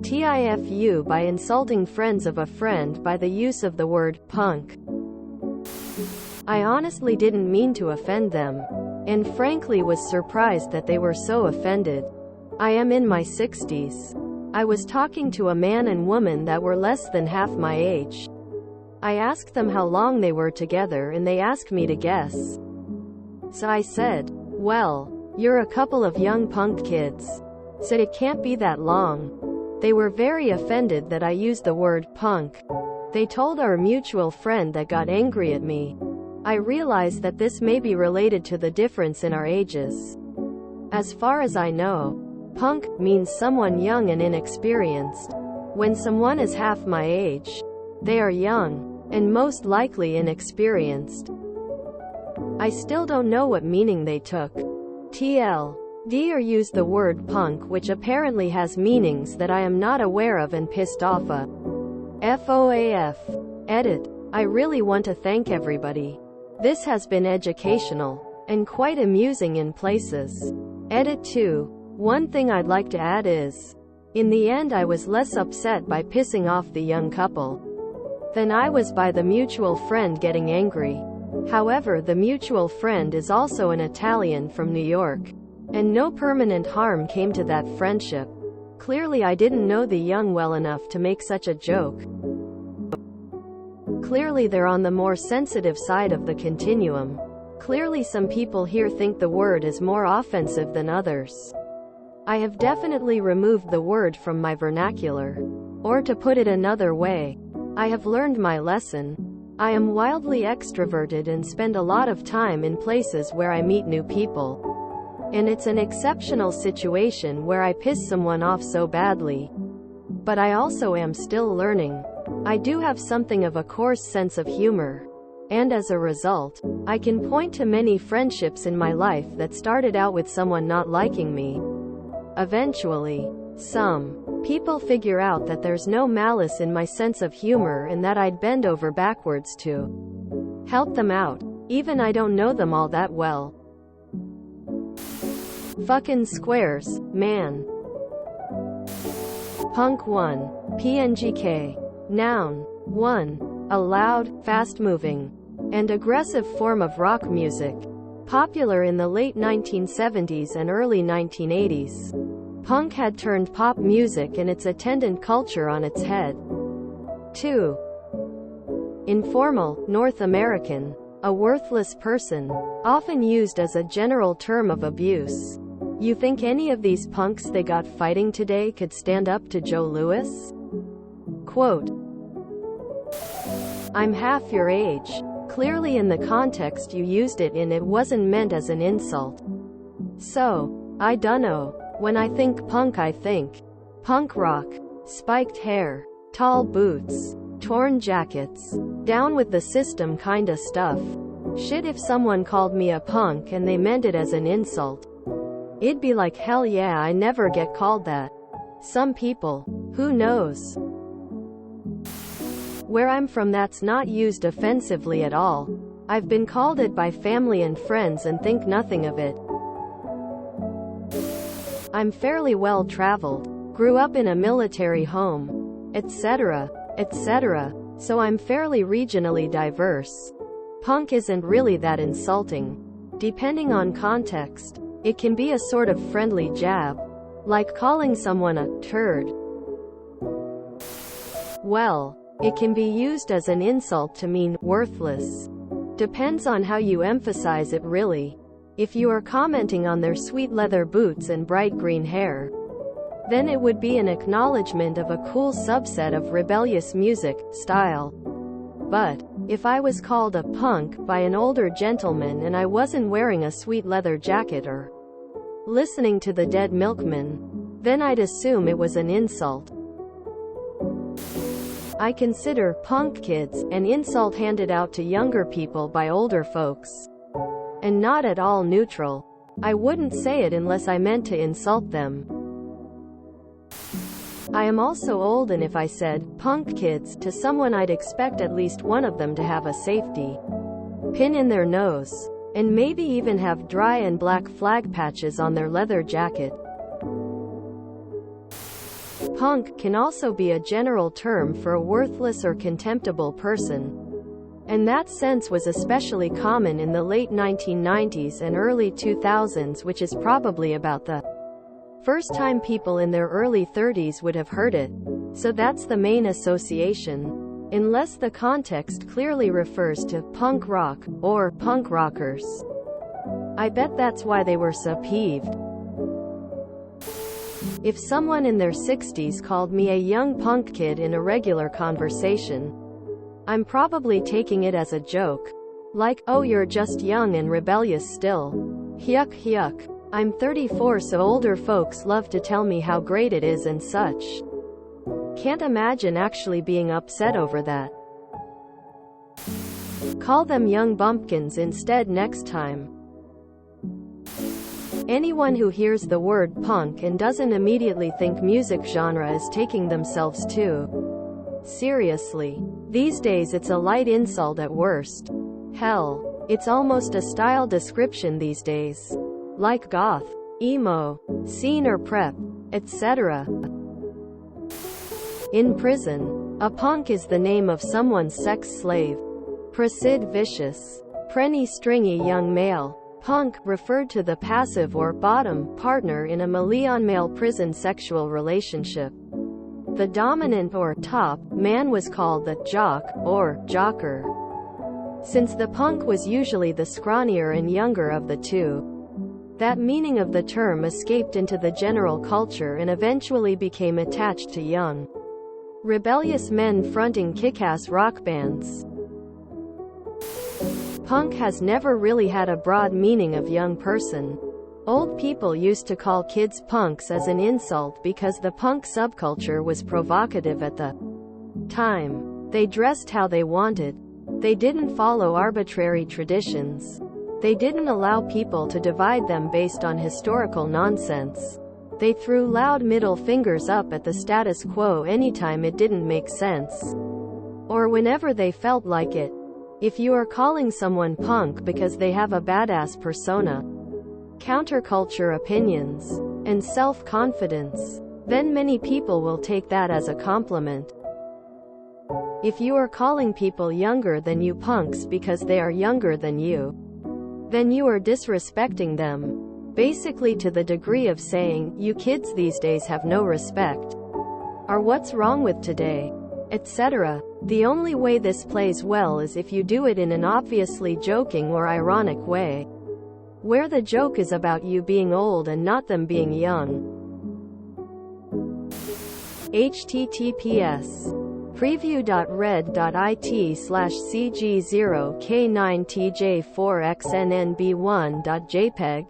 TIFU by insulting friends of a friend by the use of the word punk. I honestly didn't mean to offend them, and frankly was surprised that they were so offended. I am in my 60s. I was talking to a man and woman that were less than half my age. I asked them how long they were together and they asked me to guess. So I said, "Well, you're a couple of young punk kids. Said it can't be that long." They were very offended that I used the word punk. They told our mutual friend that got angry at me. I realized that this may be related to the difference in our ages. As far as I know, punk means someone young and inexperienced. When someone is half my age, they are young, and most likely inexperienced. I still don't know what meaning they took. TLD or used the word punk, which apparently has meanings that I am not aware of, and pissed off a FOAF. Edit. I really want to thank everybody. This has been educational, and quite amusing in places. Edit 2. One thing I'd like to add is, in the end I was less upset by pissing off the young couple than I was by the mutual friend getting angry. However, the mutual friend is also an Italian from New York, and no permanent harm came to that friendship. Clearly I didn't know the young well enough to make such a joke. Clearly they're on the more sensitive side of the continuum. Clearly some people here think the word is more offensive than others. I have definitely removed the word from my vernacular. Or to put it another way, I have learned my lesson. I am wildly extroverted and spend a lot of time in places where I meet new people. And it's an exceptional situation where I piss someone off so badly. But I also am still learning. I do have something of a coarse sense of humor. And as a result, I can point to many friendships in my life that started out with someone not liking me. Eventually, some people figure out that there's no malice in my sense of humor and that I'd bend over backwards to help them out, even I don't know them all that well. Fucking squares, man. Punk 1. PNGK. Noun. 1. A loud, fast-moving, and aggressive form of rock music. Popular in the late 1970s and early 1980s. Punk had turned pop music and its attendant culture on its head. 2. Informal, North American. A worthless person. Often used as a general term of abuse. You think any of these punks they got fighting today could stand up to Joe Louis? Quote, "I'm half your age." Clearly in the context you used it in, it wasn't meant as an insult. So, I dunno. When I think punk I think punk rock, spiked hair, tall boots, torn jackets, down with the system kinda stuff. Shit, if someone called me a punk and they meant it as an insult, it'd be like, hell yeah, I never get called that. Some people, who knows? Where I'm from that's not used offensively at all. I've been called it by family and friends and think nothing of it. I'm fairly well traveled, grew up in a military home, etc., etc., so I'm fairly regionally diverse. Punk isn't really that insulting. Depending on context, it can be a sort of friendly jab, like calling someone a turd. Well, it can be used as an insult to mean worthless. Depends on how you emphasize it, really. If you are commenting on their sweet leather boots and bright green hair, then it would be an acknowledgement of a cool subset of rebellious music style. But if I was called a punk by an older gentleman and I wasn't wearing a sweet leather jacket or listening to the Dead Milkmen, then I'd assume it was an insult. I consider punk kids an insult handed out to younger people by older folks, and not at all neutral. I wouldn't say it unless I meant to insult them. I am also old, and if I said punk kids to someone I'd expect at least one of them to have a safety pin in their nose, and maybe even have dry and black flag patches on their leather jacket. Punk can also be a general term for a worthless or contemptible person. And that sense was especially common in the late 1990s and early 2000s, which is probably about the first time people in their early 30s would have heard it. So that's the main association, unless the context clearly refers to punk rock or punk rockers. I bet that's why they were so peeved. If someone in their 60s called me a young punk kid in a regular conversation, I'm probably taking it as a joke. Like, oh, you're just young and rebellious still. Yuck yuck. I'm 34, so older folks love to tell me how great it is and such. Can't imagine actually being upset over that. Call them young bumpkins instead next time. Anyone who hears the word punk and doesn't immediately think music genre is taking themselves too seriously. These days it's a light insult at worst. Hell, it's almost a style description these days. Like goth, emo, scene or prep, etc. In prison, a punk is the name of someone's sex slave. Prasid vicious, prenny stringy young male. Punk referred to the passive or bottom partner in a male prison sexual relationship. The dominant or top man was called the jock or jocker. Since the punk was usually the scrawnier and younger of the two, that meaning of the term escaped into the general culture and eventually became attached to young, rebellious men fronting kick-ass rock bands. Punk has never really had a broad meaning of young person. Old people used to call kids punks as an insult because the punk subculture was provocative at the time. They dressed how they wanted. They didn't follow arbitrary traditions. They didn't allow people to divide them based on historical nonsense. They threw loud middle fingers up at the status quo anytime it didn't make sense, or whenever they felt like it. If you are calling someone punk because they have a badass persona, counterculture opinions, and self-confidence, then many people will take that as a compliment. If you are calling people younger than you punks because they are younger than you, then you are disrespecting them, basically to the degree of saying, you kids these days have no respect, or what's wrong with today, etc. The only way this plays well is if you do it in an obviously joking or ironic way, where the joke is about you being old and not them being young. https preview.red.it/cg0k9tj4xnnb1.jpg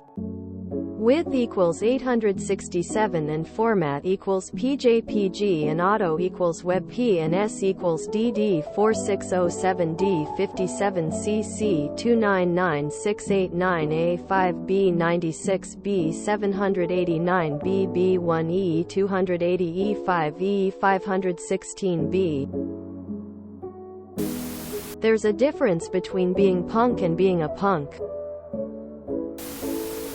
width equals 867 and format equals PJPG and auto equals WebP and S equals DD46070D57C29996B90089BB1E280E5E516B. There's a difference between being punk and being a punk.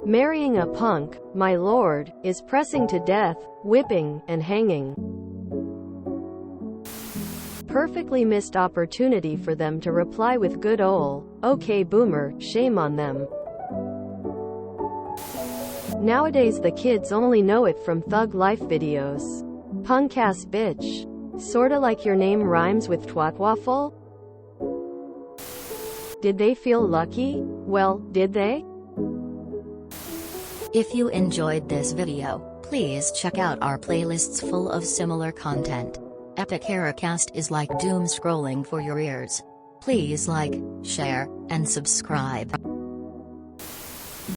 Marrying a punk, my lord, is pressing to death, whipping, and hanging. Perfectly missed opportunity for them to reply with good ol', okay boomer, shame on them. Nowadays the kids only know it from thug life videos. Punk ass bitch. Sorta like your name rhymes with wattwaffle? Did they feel lucky? Well, did they? If you enjoyed this video, please check out our playlists full of similar content. Epic Heracast is like doom scrolling for your ears. Please like, share, and subscribe.